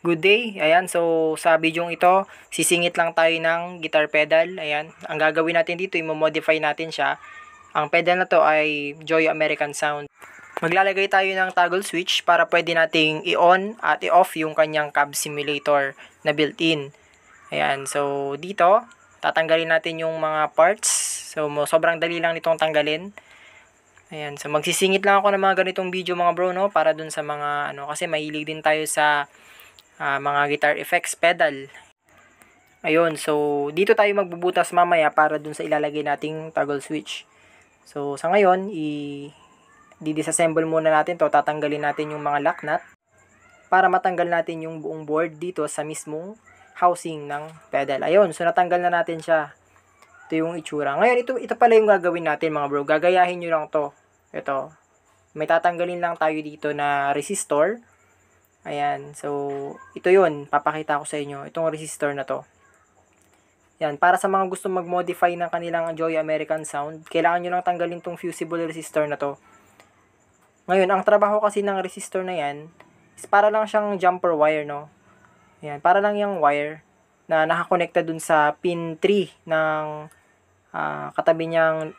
Good day. Ayan, so sa video ito, sisingit lang tayo ng guitar pedal. Ayan, ang gagawin natin dito, i-modify natin siya. Ang pedal na to ay Joy American Sound. Maglalagay tayo ng toggle switch para pwede nating i-on at i-off yung kanyang cab simulator na built-in. Ayan, so dito, tatanggalin natin yung mga parts. So sobrang dali lang nitong tanggalin. Ayan, so magsisingit lang ako ng mga ganitong video mga bro, no? Para dun sa mga, kasi mahilig din tayo sa mga guitar effects pedal. Ayun, so dito tayo magbubutas mamaya para dun sa ilalagay nating toggle switch. So sa ngayon, di-disassemble muna natin to, tatanggalin natin yung mga lock nut para matanggal natin yung buong board dito sa mismong housing ng pedal. Ayun, so natanggal na natin siya. Ito yung itsura. Ngayon, ito pala yung gagawin natin mga bro. Gagayahin nyo lang to. Ito. May tatanggalin lang tayo dito na resistor. Ayan, so ito yun, papakita ko sa inyo, itong resistor na to. Yan, para sa mga gusto mag-modify ng kanilang Joy American Sound, kailangan nyo lang tanggalin tong fusible resistor na to. Ngayon, ang trabaho kasi ng resistor na yan, is para lang siyang jumper wire, no? Yan, para lang yung wire na nakakonekta dun sa pin 3 ng katabi niyang,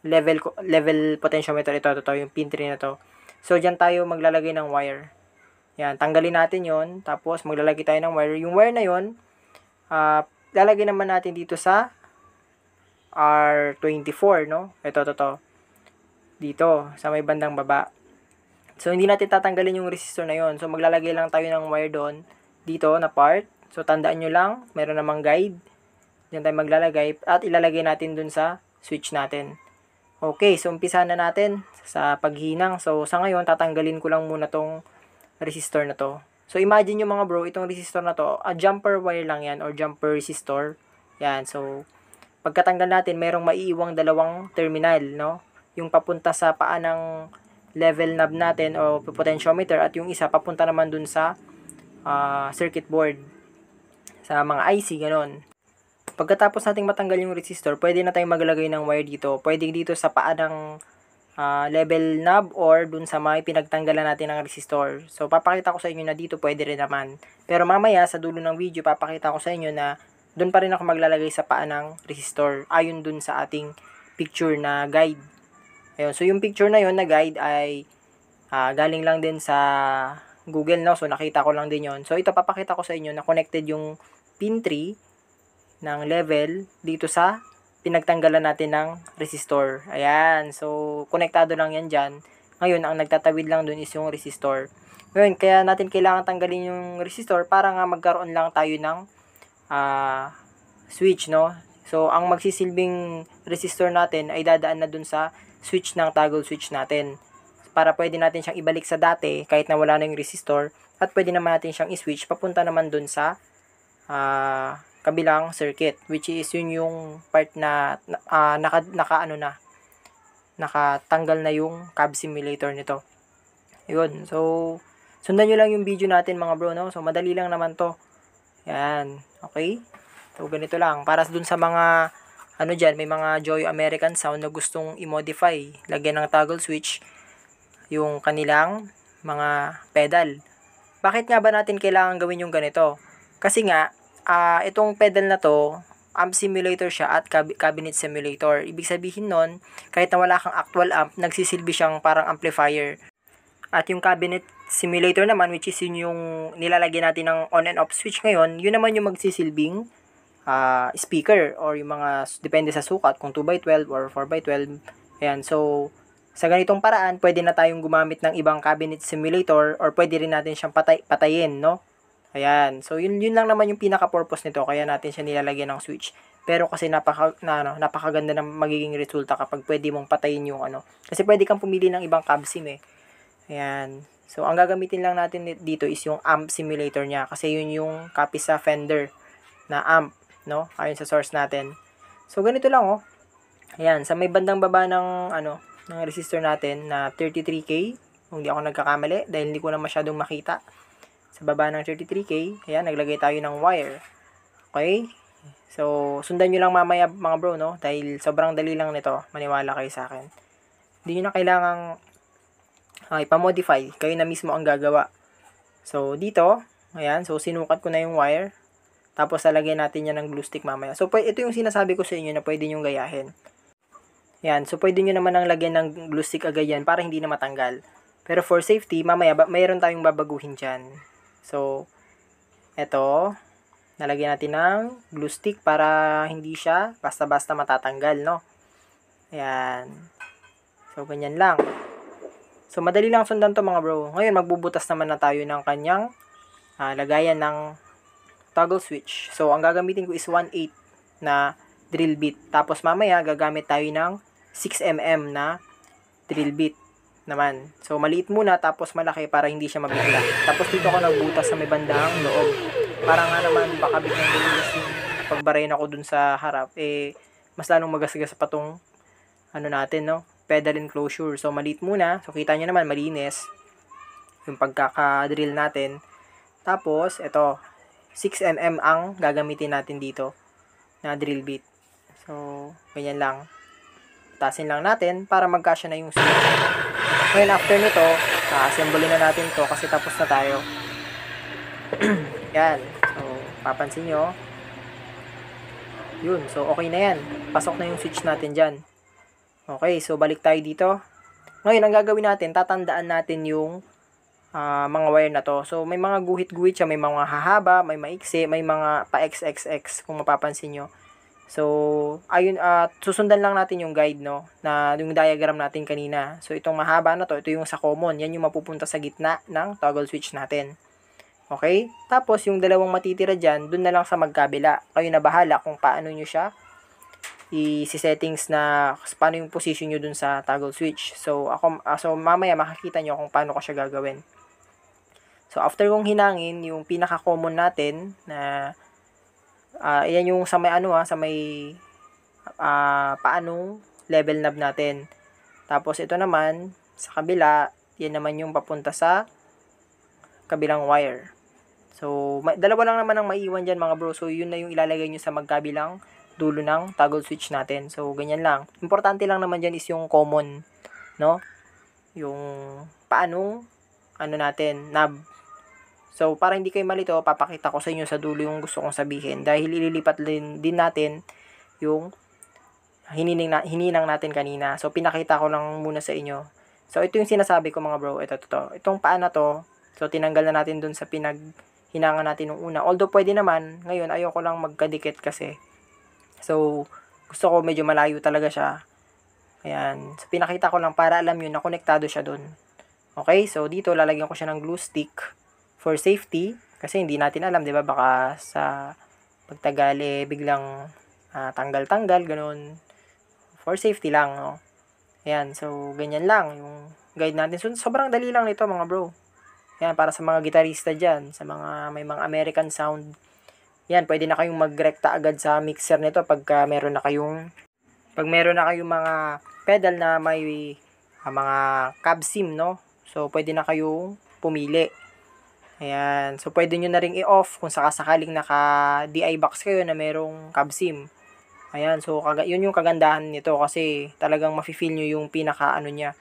level potentiometer. Ito, yung pin 3 na to. So, dyan tayo maglalagay ng wire. Yan, tanggalin natin yon, tapos maglalagay tayo ng wire. Yung wire na yon, lalagay naman natin dito sa R24, no? Ito. Dito, sa may bandang baba. So, hindi natin tatanggalin yung resistor na yon. So, maglalagay lang tayo ng wire doon, dito na part. So, tandaan nyo lang, meron namang guide. Diyan tayo maglalagay, at ilalagay natin dun sa switch natin. Okay, so umpisa na natin sa paghinang. So, sa ngayon, tatanggalin ko lang muna tong resistor na to. So, imagine nyo mga bro, itong resistor na to, jumper wire lang yan, or jumper resistor. Yan, so, pagkatanggal natin, mayroong maiiwang dalawang terminal, no? Yung papunta sa paa ng level knob natin, o potentiometer, at yung isa, papunta naman dun sa circuit board. Sa mga IC, ganon. Pagkatapos nating matanggal yung resistor, pwede na tayong maglagay ng wire dito. Pwede dito sa paa ng level knob or dun sa may pinagtanggalan natin ng resistor. So, papakita ko sa inyo na dito pwede rin naman. Pero mamaya, sa dulo ng video, papakita ko sa inyo na dun pa rin ako maglalagay sa paa ng resistor. Ayon dun sa ating picture na guide. Ayun, so yung picture na yun na guide ay galing lang din sa Google, no? So, nakita ko lang din yon. So, ito papakita ko sa inyo na connected yung pin 3 ng level dito sa pinagtanggalan natin ng resistor. Ayan. So, konektado lang yan dyan. Ngayon, ang nagtatawid lang dun is yung resistor. Ngayon, kaya natin kailangan tanggalin yung resistor para nga magkaroon lang tayo ng switch, no? So, ang magsisilbing resistor natin ay dadaan na dun sa switch ng toggle switch natin. Para pwede natin siyang ibalik sa dati kahit na wala na yung resistor. At pwede naman natin siyang i-switch papunta naman dun sa kabilang circuit, which is yun yung part na nakatanggal na yung cab simulator nito. Yun, so sundan nyo lang yung video natin mga bro, no? So madali lang naman to. Yan, okay? So ganito lang, para dun sa mga dyan, may mga Joy American Sound na gustong i-modify, lagyan ng toggle switch yung kanilang mga pedal. Bakit nga ba natin kailangan gawin yung ganito? Kasi nga itong pedal na to, amp simulator siya at cabinet simulator. Ibig sabihin nun, kahit na wala kang actual amp, nagsisilbi siyang parang amplifier. At yung cabinet simulator naman, which is yun yung nilalagyan natin ng on and off switch ngayon, yun naman yung magsisilbing speaker, or yung mga, depende sa sukat, kung 2x12 or 4x12. Ayan, so, sa ganitong paraan, pwede na tayong gumamit ng ibang cabinet simulator, or pwede rin natin siyang patayin, no? Ayan. So, yun lang naman yung pinaka-purpose nito. Kaya natin siya nilalagyan ng switch. Pero kasi napakaganda ng magiging resulta kapag pwede mong patayin yung Kasi pwede kang pumili ng ibang cab sim eh. Ayan. So, ang gagamitin lang natin dito is yung amp simulator niya. Kasi yun yung copy sa Fender na amp, no? Ayon sa source natin. So, ganito lang oh. Ayan. Sa may bandang baba ng ng resistor natin na 33K. Kung di ako nagkakamali. Dahil hindi ko na masyadong makita. Sa baba ng 33K, ayan, naglagay tayo ng wire. Okay? So, sundan nyo lang mamaya mga bro, no? Dahil sobrang dali lang nito. Maniwala kayo sa akin. Hindi nyo na kailangang ipamodify. Kayo na mismo ang gagawa. So, dito, Ayan, so sinukat ko na yung wire. Tapos lalagyan natin yan ng glue stick mamaya. So ito yung sinasabi ko sa inyo na pwede nyo gayahin. Yan, so pwede nyo naman ang lagyan ng glue stick agad yan para hindi na matanggal. Pero for safety, mamaya mayroon tayong babaguhin dyan. So, eto, nalagyan natin ng glue stick para hindi siya basta-basta matatanggal, no? Ayan. So, ganyan lang. So, madali lang sundan to mga bro. Ngayon, magbubutas naman na tayo ng kanyang lagayan ng toggle switch. So, ang gagamitin ko is 1/8 na drill bit. Tapos, mamaya, gagamit tayo ng 6mm na drill bit naman. So, maliit muna, tapos malaki para hindi siya mabigla. Tapos, dito ako nagbutas sa may bandang loob. Para nga naman, baka biglang lumigas yung pagbarayin ako dun sa harap, mas lalong magasgas pa tong, natin, no? Pedal enclosure. So, maliit muna. So, kita nyo naman, malinis yung pagkaka-drill natin. Tapos, ito, 6mm ang gagamitin natin dito na drill bit. So, ganyan lang. Tasin lang natin para magkasya na yung switch. Ngayon, after nito, assemble na natin to kasi tapos na tayo. Yan. So, papansin nyo. Yun. So, okay na yan. Pasok na yung switch natin dyan. Okay. So, balik tayo dito. Ngayon, ang gagawin natin, tatandaan natin yung mga wire na to. So, may mga guhit-guhit siya. May mga hahaba, may maiksi, may mga pa-XXX kung mapapansin nyo. So, ayun, susundan lang natin yung guide, no, na yung diagram natin kanina. So, itong mahaba na to, ito yung sa common. Yan yung mapupunta sa gitna ng toggle switch natin. Okay? Tapos, yung dalawang matitira dyan, dun na lang sa magkabila. Kayo na bahala kung paano nyo siya i-settings na paano yung position nyo dun sa toggle switch. So, so mamaya makikita nyo kung paano ko siya gagawin. So, after kong hinangin, yung pinaka-common natin na yan yung sa may sa may paanong level knob natin. Tapos ito naman sa kabila, yan naman yung papunta sa kabilang wire. So dalawa lang naman ang maiiwan diyan mga bro. So yun na yung ilalagay niyo sa magkabilang dulo ng toggle switch natin. So ganyan lang. Importante lang naman diyan is yung common, no? Yung paanong natin knob. So, para hindi kayo malito, papakita ko sa inyo sa dulo yung gusto kong sabihin. Dahil ililipat din natin yung hininang natin kanina. So, pinakita ko lang muna sa inyo. So, ito yung sinasabi ko mga bro. Ito. Itong paa na to, so, tinanggal na natin dun sa pinaghinangan natin nung una. Although, pwede naman. Ngayon, ayoko lang magkadikit kasi. So, gusto ko medyo malayo talaga siya. Ayan. So, pinakita ko lang para alam nyo na konektado siya dun. Okay? So, dito, lalagyan ko siya ng glue stick. For safety, kasi hindi natin alam, 'di ba? Baka sa pagtagal biglang tanggal-tanggal ganun. For safety lang, no. Ayan, so ganyan lang yung guide natin. So, sobrang dali lang nito, mga bro. Ayan, para sa mga gitarista diyan, sa mga may mga American sound. Yan, pwede na kayong magrekta agad sa mixer nito pagka meron na kayong mga pedal na may mga cab sim, no. So, pwede na kayong pumili. Ayan. So, pwede nyo na ring i-off kung sakasakaling naka-DI box kayo na merong cab sim. Ayan. So, yun yung kagandahan nito kasi talagang mafe-feel nyo yung pinaka niya.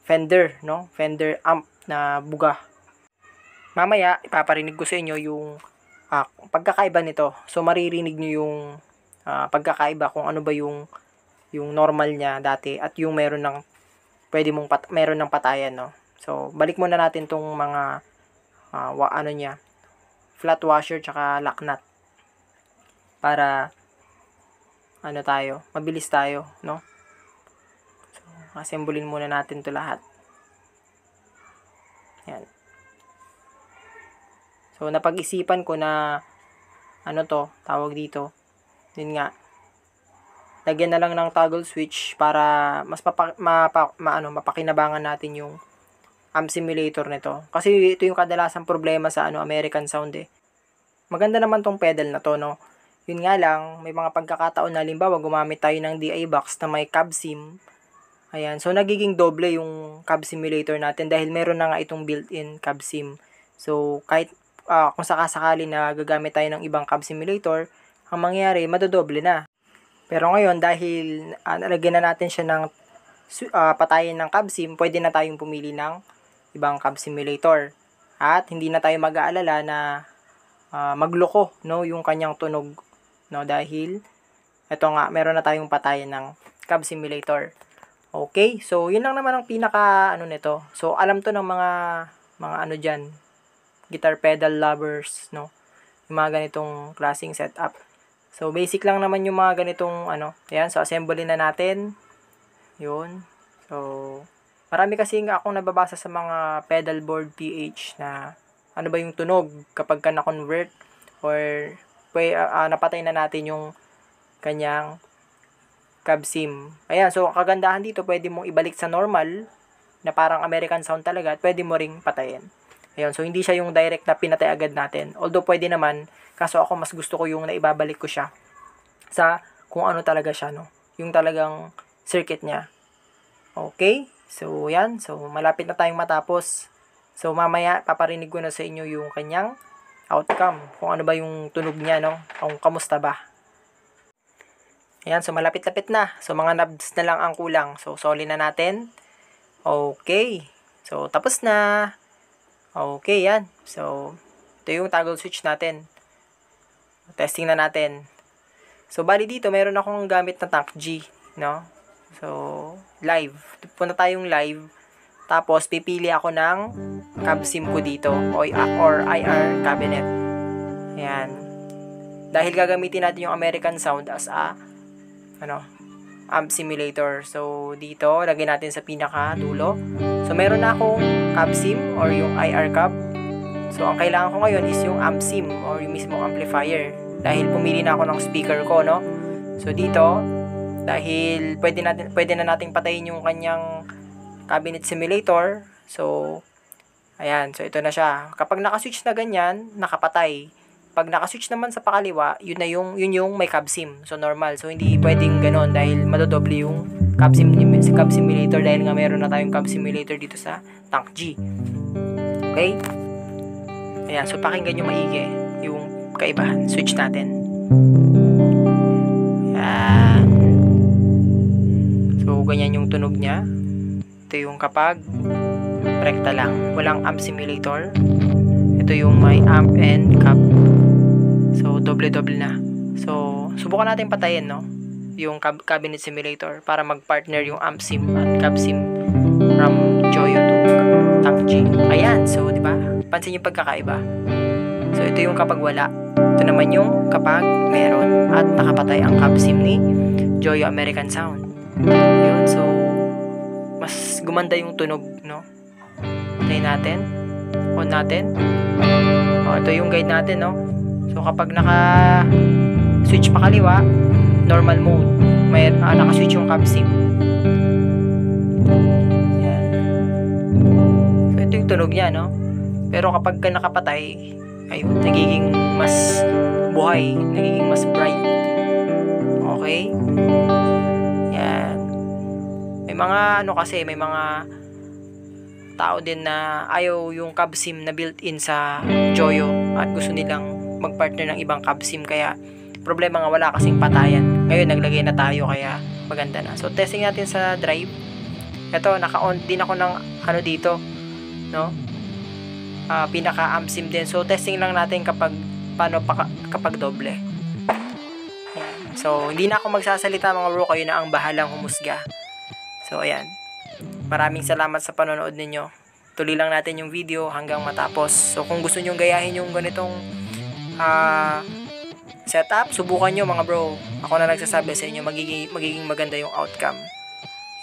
Fender, no? Fender amp na buga. Mamaya, ipaparinig ko sa inyo yung pagkakaiba nito. So, maririnig nyo yung pagkakaiba kung ano ba yung normal niya dati at yung meron ng patayan, no? So, balik muna natin tong mga niya, flat washer tsaka lock nut. Para mabilis tayo, no? So, assemblein muna natin to lahat. Yan. So, napag-isipan ko na tawag dito. Yun nga. Lagyan na lang ng toggle switch para mas mapakinabangan natin yung amp simulator nito. Kasi ito yung kadalasang problema sa American Sound Maganda naman tong pedal na to, no. Yun nga lang, may mga pagkakataon na halimbawa gumamit tayo ng DI box na may cab sim. Ayan, so nagiging doble yung cab simulator natin dahil meron na nga itong built-in cab sim. So kahit kung sakasakali na gagamit tayo ng ibang cab simulator, ang mangyayari madodoble na. Pero ngayon dahil nalagyan na natin siya ng patayin ng cab sim, pwede na tayong pumili ng ibang cab simulator. At hindi na tayo mag-aalala na magloko, no, yung kanyang tunog, no, dahil ito nga, meron na tayong patayan ng cab simulator. Okay, so yun lang naman ang pinaka ano nito. So alam to ng mga ano diyan, guitar pedal lovers, no, yung mga ganitong klaseng setup. So basic lang naman yung mga ganitong ano. Ayan, so assembly na natin. Yun. So marami kasi akong nababasa sa mga pedal board PH na ano ba yung tunog kapag ka na-convert or napatay na natin yung kanyang cab sim. Ayan, so kagandahan dito, pwede mong ibalik sa normal na parang American sound talaga at pwede mo ring patayin. Ayan, so hindi siya yung direct na pinatay agad natin. Although pwede naman, kaso ako mas gusto ko yung naibabalik ko siya sa kung ano talaga siya, no? Yung talagang circuit niya. Okay? So, yan. So, malapit na tayong matapos. So, mamaya, paparinig ko na sa inyo yung kanyang outcome. Kung ano ba yung tunog niya, no? Kung kamusta ba. Ayan, so malapit-lapit na. So, mga knobs na lang ang kulang. So, soli na natin. Okay. So, tapos na. Okay, yan. So, ito yung toggle switch natin. Testing na natin. So, bali dito, meron akong gamit na Tank G, no? So, live. Punta tayong live. Tapos, pipili ako ng cab sim ko dito or IR cabinet. Ayan. Dahil gagamitin natin yung American sound as a amp simulator. So, dito, lagyan natin sa pinaka dulo. So, meron na akong cab sim or yung IR cab. So, ang kailangan ko ngayon is yung amp sim or yung mismong amplifier. Dahil pumili na ako ng speaker ko, no? So, dito, dahil pwede na nating patayin yung kanyang cabinet simulator. So, ayan. So, ito na siya. Kapag nakaswitch na ganyan, nakapatay. Pag nakaswitch naman sa pakaliwa, yun yung may cab sim. So, normal. So, hindi pwedeng ganon dahil madodoble yung cab simulator dahil nga meron na tayong cab simulator dito sa Tank G. Okay? Ayan. So, pakinggan nyo maigi yung kaibahan. Switch natin. Ayan. So, ganyan yung tunog niya. Ito yung kapag rekta lang. Walang amp simulator. Ito yung may amp and cab. So, doble-doble na. So, subukan natin patayin, no? Yung cabinet simulator para mag-partner yung amp sim at cab sim from Joyo to Tank G. Ayan. So, di ba? Pansin yung pagkakaiba. So, ito yung kapag wala. Ito naman yung kapag meron at nakapatay ang cab sim ni Joyo American Sound. Yun. So, mas gumanda yung tunog, no? Patayin natin. On natin. O, ito yung guide natin, no? So, kapag naka-switch pa kaliwa, normal mode. May naka-switch yung cab sim. Yan. So, ito yung tunog niya, no? Pero kapag nakapatay, ayun, nagiging mas buhay, nagiging mas bright. Okay? Yan. May mga, may mga tao din na ayaw yung cab sim na built-in sa Joyo at gusto nilang mag-partner ng ibang cab sim, kaya problema nga wala kasing patayan. Ngayon naglagay na tayo kaya maganda na. So testing natin sa drive. Ito, naka-on din ako ng dito, no? Pinaka amp sim din. So testing lang natin kapag kapag doble. Ayan. So hindi na ako magsasalita mga bro, kayo na ang bahalang humusga. So ayan. Maraming salamat sa panonood ninyo. Tuloy lang natin yung video hanggang matapos. So kung gusto nyo gayahin yung ganitong setup, subukan nyo mga bro. Ako na nagsasabi sa inyo, magiging maganda yung outcome.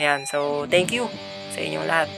Ayan, so thank you sa inyong lahat.